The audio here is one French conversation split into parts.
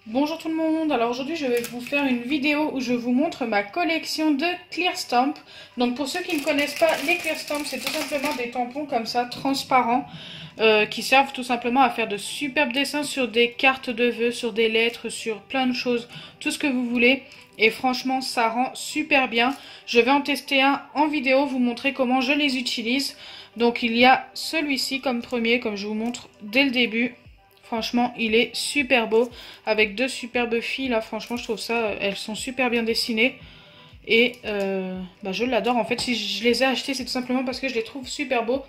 Bonjour tout le monde, alors aujourd'hui je vais vous faire une vidéo où je vous montre ma collection de Clear Stamp. Donc pour ceux qui ne connaissent pas, les Clear Stamp c'est tout simplement des tampons comme ça, transparents, qui servent tout simplement à faire de superbes dessins sur des cartes de vœux, sur des lettres, sur plein de choses, tout ce que vous voulez. Et franchement ça rend super bien. Je vais en tester un en vidéo, vous montrer comment je les utilise. Donc il y a celui-ci comme premier, comme je vous montre dès le début. Franchement, il est super beau, avec deux superbes filles, là, franchement, je trouve ça, elles sont super bien dessinées. Et je l'adore, en fait, si je les ai achetés, c'est tout simplement parce que je les trouve super beaux.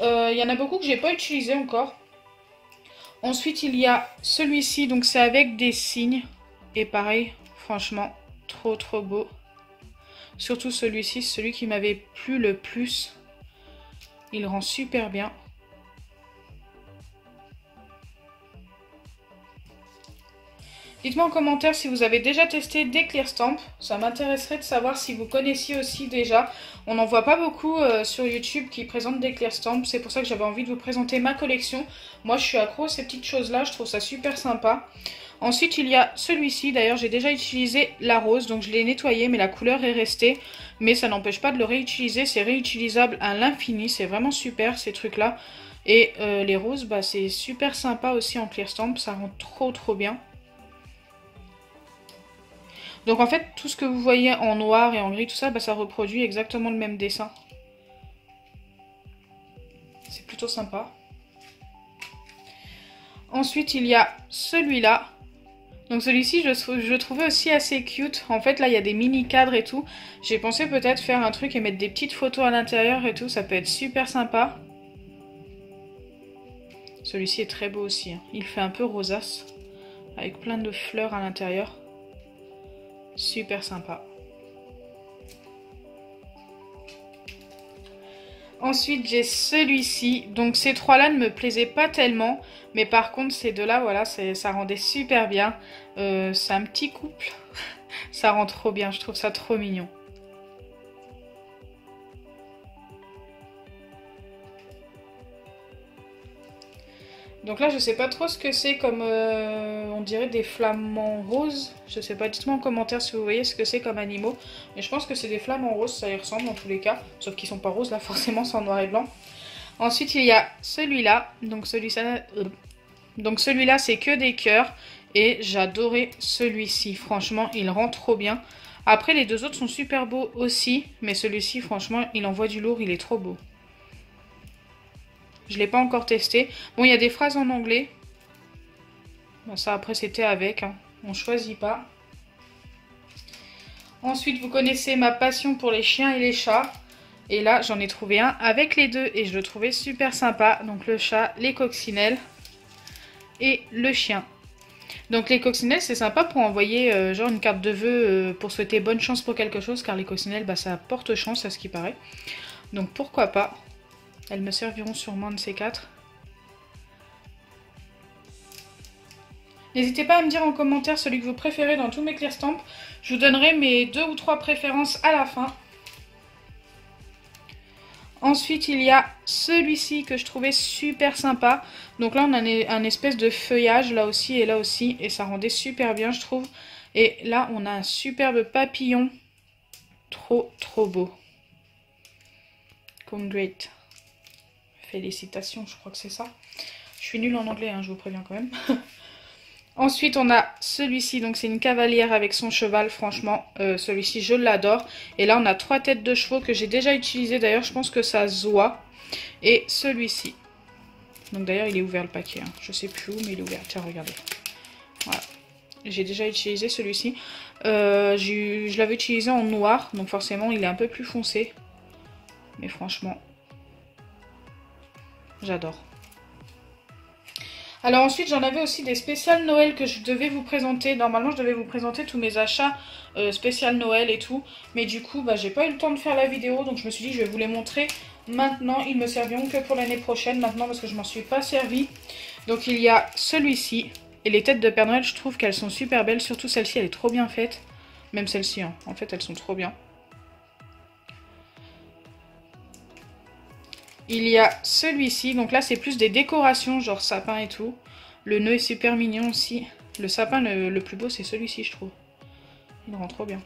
Il y en a beaucoup que j'ai pas utilisé encore. Ensuite, il y a celui-ci, donc c'est avec des signes. Et pareil, franchement, trop beau. Surtout celui-ci, celui qui m'avait plu le plus. Il rend super bien. Dites-moi en commentaire si vous avez déjà testé des Clear Stamp. Ça m'intéresserait de savoir si vous connaissiez aussi déjà. On n'en voit pas beaucoup sur YouTube qui présentent des Clear Stamp. C'est pour ça que j'avais envie de vous présenter ma collection. Moi, je suis accro à ces petites choses-là. Je trouve ça super sympa. Ensuite, il y a celui-ci. D'ailleurs, j'ai déjà utilisé la rose. Donc, je l'ai nettoyé, mais la couleur est restée. Mais ça n'empêche pas de le réutiliser. C'est réutilisable à l'infini. C'est vraiment super, ces trucs-là. Et les roses, bah, c'est super sympa aussi en Clear Stamp. Ça rend trop bien. Donc en fait, tout ce que vous voyez en noir et en gris, tout ça, bah, ça reproduit exactement le même dessin. C'est plutôt sympa. Ensuite, il y a celui-là. Donc celui-ci, je le trouvais aussi assez cute. En fait, là, il y a des mini cadres et tout. J'ai pensé peut-être faire un truc et mettre des petites photos à l'intérieur et tout. Ça peut être super sympa. Celui-ci est très beau aussi. Il fait un peu rosace, avec plein de fleurs à l'intérieur. Super sympa. Ensuite, j'ai celui-ci. Donc, ces trois-là ne me plaisaient pas tellement. Mais par contre, ces deux-là, voilà, ça rendait super bien. C'est un petit couple. Ça rend trop bien. Je trouve ça trop mignon. Donc là, je sais pas trop ce que c'est comme... on dirait des flamants roses. Je sais pas, dites-moi en commentaire si vous voyez ce que c'est comme animaux. Mais je pense que c'est des flamants roses, ça y ressemble en tous les cas. Sauf qu'ils sont pas roses, là, forcément, c'est en noir et blanc. Ensuite, il y a celui-là. Donc celui-là, c'est que des cœurs. Et j'adorais celui-ci. Franchement, il rend trop bien. Après, les deux autres sont super beaux aussi. Mais celui-ci, franchement, il envoie du lourd. Il est trop beau. Je ne l'ai pas encore testé. Bon, il y a des phrases en anglais. Bon, ça, après, c'était avec. Hein. On ne choisit pas. Ensuite, vous connaissez ma passion pour les chiens et les chats. Et là, j'en ai trouvé un avec les deux. Et je le trouvais super sympa. Donc, le chat, les coccinelles et le chien. Donc, les coccinelles, c'est sympa pour envoyer genre une carte de vœux pour souhaiter bonne chance pour quelque chose. Car les coccinelles, bah, ça porte chance à ce qui paraît. Donc, pourquoi pas. Elles me serviront sûrement de ces quatre. N'hésitez pas à me dire en commentaire celui que vous préférez dans tous mes Clear Stamp. Je vous donnerai mes 2 ou 3 préférences à la fin. Ensuite, il y a celui-ci que je trouvais super sympa. Donc là, on a un espèce de feuillage là aussi et là aussi. Et ça rendait super bien, je trouve. Et là, on a un superbe papillon. Trop beau. Congrats. Félicitations, je crois que c'est ça. Je suis nulle en anglais, hein, je vous préviens quand même. Ensuite, on a celui-ci, donc c'est une cavalière avec son cheval, franchement, celui-ci, je l'adore. Et là, on a 3 têtes de chevaux que j'ai déjà utilisées, d'ailleurs, je pense que ça se voit. Et celui-ci. Donc d'ailleurs, il est ouvert le paquet, hein. Je sais plus où, mais il est ouvert. Tiens, regardez. Voilà. J'ai déjà utilisé celui-ci. Je l'avais utilisé en noir, donc forcément, il est un peu plus foncé. Mais franchement, j'adore. Alors ensuite, j'en avais aussi des spéciales Noël que je devais vous présenter. Normalement, je devais vous présenter tous mes achats spécial Noël et tout. Mais du coup, bah, j'ai pas eu le temps de faire la vidéo. Donc je me suis dit, je vais vous les montrer maintenant. Ils me serviront que pour l'année prochaine maintenant parce que je m'en suis pas servi. Donc il y a celui-ci. Et les têtes de Père Noël, je trouve qu'elles sont super belles. Surtout celle-ci, elle est trop bien faite. Même celle-ci, hein. En fait, elles sont trop bien. Il y a celui-ci, donc là c'est plus des décorations, genre sapin et tout. Le nœud est super mignon aussi. Le sapin le plus beau, c'est celui-ci, je trouve. Il rend trop bien.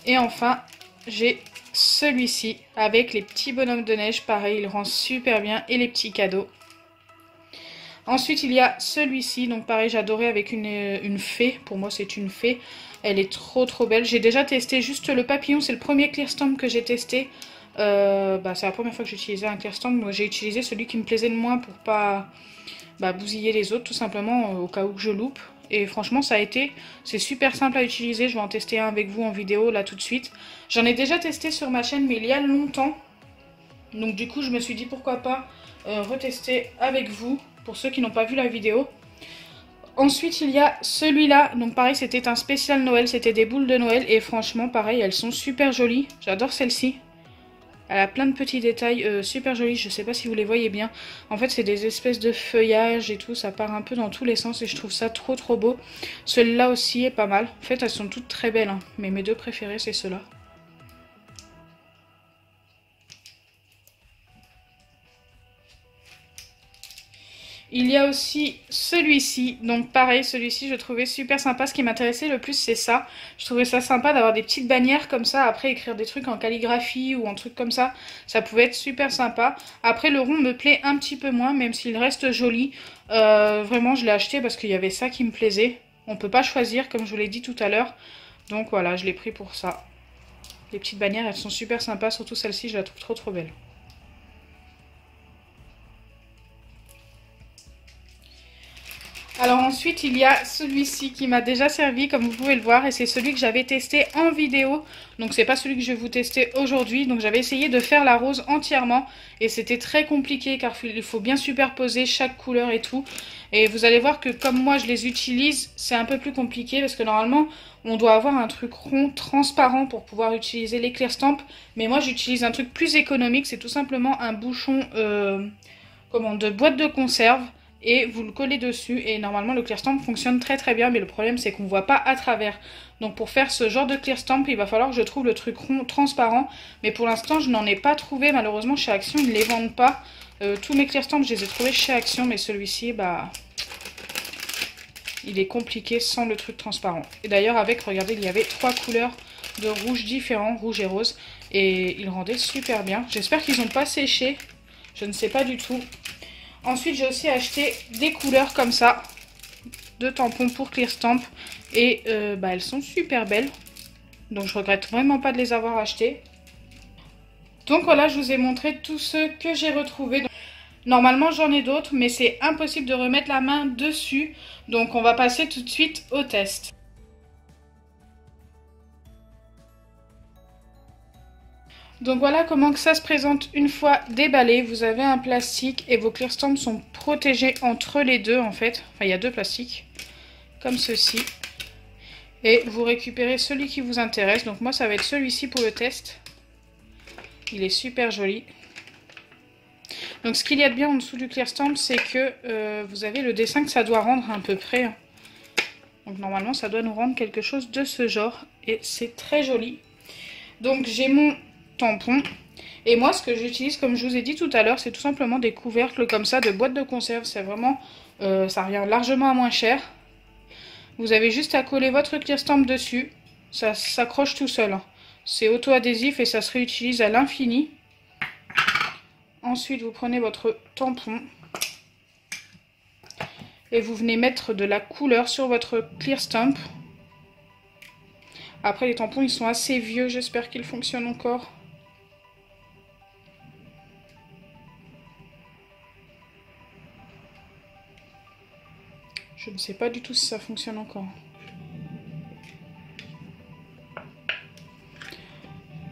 Et enfin, j'ai celui-ci avec les petits bonhommes de neige. Pareil, il rend super bien. Et les petits cadeaux. Ensuite, il y a celui-ci. Donc pareil, j'adorais avec une fée. Pour moi, c'est une fée. Elle est trop belle. J'ai déjà testé juste le papillon. C'est le premier Clear Stamp que j'ai testé. C'est la première fois que j'utilisais un Clear Stamp. Moi, j'ai utilisé celui qui me plaisait le moins pour pas bousiller les autres, tout simplement, au cas où que je loupe. Et franchement, c'est super simple à utiliser. Je vais en tester un avec vous en vidéo là tout de suite. J'en ai déjà testé sur ma chaîne, mais il y a longtemps. Donc du coup, je me suis dit pourquoi pas retester avec vous, pour ceux qui n'ont pas vu la vidéo. Ensuite, il y a celui-là. Donc pareil, c'était un spécial Noël. C'était des boules de Noël. Et franchement, pareil, elles sont super jolies. J'adore celle-ci. Elle a plein de petits détails super jolis, je sais pas si vous les voyez bien. En fait, c'est des espèces de feuillages et tout, ça part un peu dans tous les sens et je trouve ça trop beau. Celle-là aussi est pas mal. En fait, elles sont toutes très belles, hein, mais mes deux préférées, c'est ceux-là. Il y a aussi celui-ci, donc pareil, celui-ci je trouvais super sympa. Ce qui m'intéressait le plus, c'est ça. Je trouvais ça sympa d'avoir des petites bannières comme ça, après écrire des trucs en calligraphie ou un truc comme ça. Ça pouvait être super sympa. Après, le rond me plaît un petit peu moins, même s'il reste joli. Vraiment, je l'ai acheté parce qu'il y avait ça qui me plaisait. On peut pas choisir, comme je vous l'ai dit tout à l'heure. Donc voilà, je l'ai pris pour ça. Les petites bannières, elles sont super sympas, surtout celle-ci, je la trouve trop belle. Alors ensuite, il y a celui-ci qui m'a déjà servi, comme vous pouvez le voir, et c'est celui que j'avais testé en vidéo. Donc c'est pas celui que je vais vous tester aujourd'hui. Donc j'avais essayé de faire la rose entièrement, et c'était très compliqué car il faut bien superposer chaque couleur et tout. Et vous allez voir que comme moi je les utilise, c'est un peu plus compliqué parce que normalement on doit avoir un truc rond transparent pour pouvoir utiliser les Clear Stamp. Mais moi j'utilise un truc plus économique, c'est tout simplement un bouchon de boîte de conserve. Et vous le collez dessus et normalement le Clear Stamp fonctionne très bien, mais le problème c'est qu'on ne voit pas à travers. Donc pour faire ce genre de Clear Stamp, il va falloir que je trouve le truc rond transparent, mais pour l'instant je n'en ai pas trouvé malheureusement chez Action, ils ne les vendent pas. Tous mes Clear Stamp je les ai trouvés chez Action, mais celui-ci il est compliqué sans le truc transparent. Et d'ailleurs avec, regardez, il y avait 3 couleurs de rouge différents, rouge et rose, et ils rendaient super bien. J'espère qu'ils n'ont pas séché, je ne sais pas du tout. Ensuite, j'ai aussi acheté des couleurs comme ça, de tampons pour Clear Stamp. Et elles sont super belles. Donc, je regrette vraiment pas de les avoir achetées. Donc voilà, je vous ai montré tous ceux que j'ai retrouvés. Normalement, j'en ai d'autres, mais c'est impossible de remettre la main dessus. Donc, on va passer tout de suite au test. Donc voilà comment que ça se présente une fois déballé. Vous avez un plastique et vos Clear Stamps sont protégés entre les deux en fait. Enfin, il y a deux plastiques, comme ceci. Et vous récupérez celui qui vous intéresse. Donc moi, ça va être celui-ci pour le test. Il est super joli. Donc ce qu'il y a de bien en dessous du Clear Stamp, c'est que vous avez le dessin que ça doit rendre à peu près. Donc normalement, ça doit nous rendre quelque chose de ce genre. Et c'est très joli. Donc j'ai mon tampon. Et moi, ce que j'utilise, comme je vous ai dit tout à l'heure, c'est tout simplement des couvercles comme ça de boîtes de conserve. C'est vraiment, ça revient largement à moins cher. Vous avez juste à coller votre Clear Stamp dessus. Ça s'accroche tout seul. C'est auto-adhésif et ça se réutilise à l'infini. Ensuite, vous prenez votre tampon. Et vous venez mettre de la couleur sur votre Clear Stamp. Après, les tampons, ils sont assez vieux. J'espère qu'ils fonctionnent encore. Je ne sais pas du tout si ça fonctionne encore.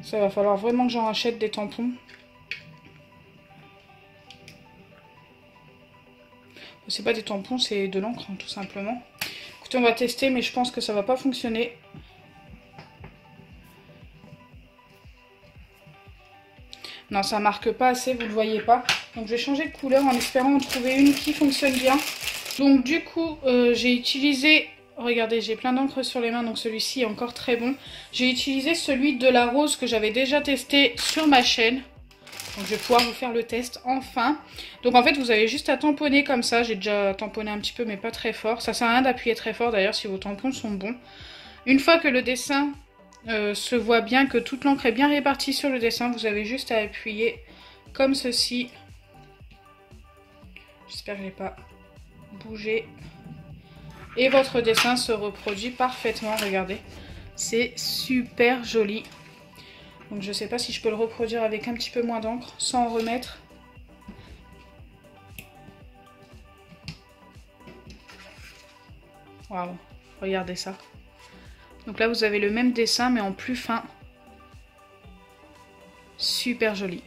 Ça va falloir vraiment que j'en rachète des tampons. C'est pas des tampons, c'est de l'encre, tout simplement. Écoutez, on va tester, mais je pense que ça va pas fonctionner. Non, ça marque pas assez, vous ne le voyez pas. Donc je vais changer de couleur en espérant en trouver une qui fonctionne bien. Donc du coup, j'ai utilisé... Regardez, j'ai plein d'encre sur les mains, donc celui-ci est encore très bon. J'ai utilisé celui de la rose que j'avais déjà testé sur ma chaîne. Donc je vais pouvoir vous faire le test enfin. Donc en fait vous avez juste à tamponner comme ça. J'ai déjà tamponné un petit peu mais pas très fort. Ça sert à rien d'appuyer très fort d'ailleurs si vos tampons sont bons. Une fois que le dessin se voit bien, que toute l'encre est bien répartie sur le dessin, vous avez juste à appuyer comme ceci. J'espère que je n'ai pas bougé. Et votre dessin se reproduit parfaitement, regardez. C'est super joli. Donc je ne sais pas si je peux le reproduire avec un petit peu moins d'encre, sans en remettre. Waouh, regardez ça. Donc là vous avez le même dessin mais en plus fin. Super joli.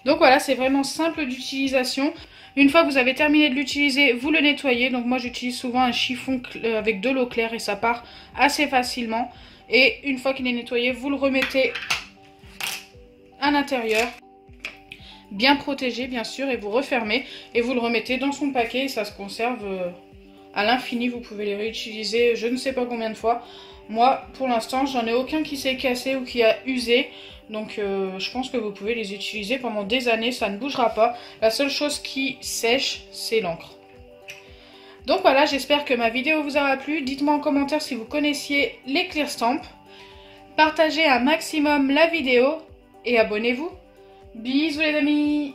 Donc voilà, c'est vraiment simple d'utilisation. Une fois que vous avez terminé de l'utiliser, vous le nettoyez. Donc moi j'utilise souvent un chiffon avec de l'eau claire et ça part assez facilement. Et une fois qu'il est nettoyé, vous le remettez à l'intérieur. Bien protégé bien sûr et vous refermez. Et vous le remettez dans son paquet et ça se conserve à l'infini. Vous pouvez les réutiliser je ne sais pas combien de fois. Moi pour l'instant j'en ai aucun qui s'est cassé ou qui a usé. Donc je pense que vous pouvez les utiliser pendant des années, ça ne bougera pas. La seule chose qui sèche, c'est l'encre. Donc voilà, j'espère que ma vidéo vous aura plu. Dites-moi en commentaire si vous connaissiez les Clear Stamp. Partagez un maximum la vidéo et abonnez-vous. Bisous les amis!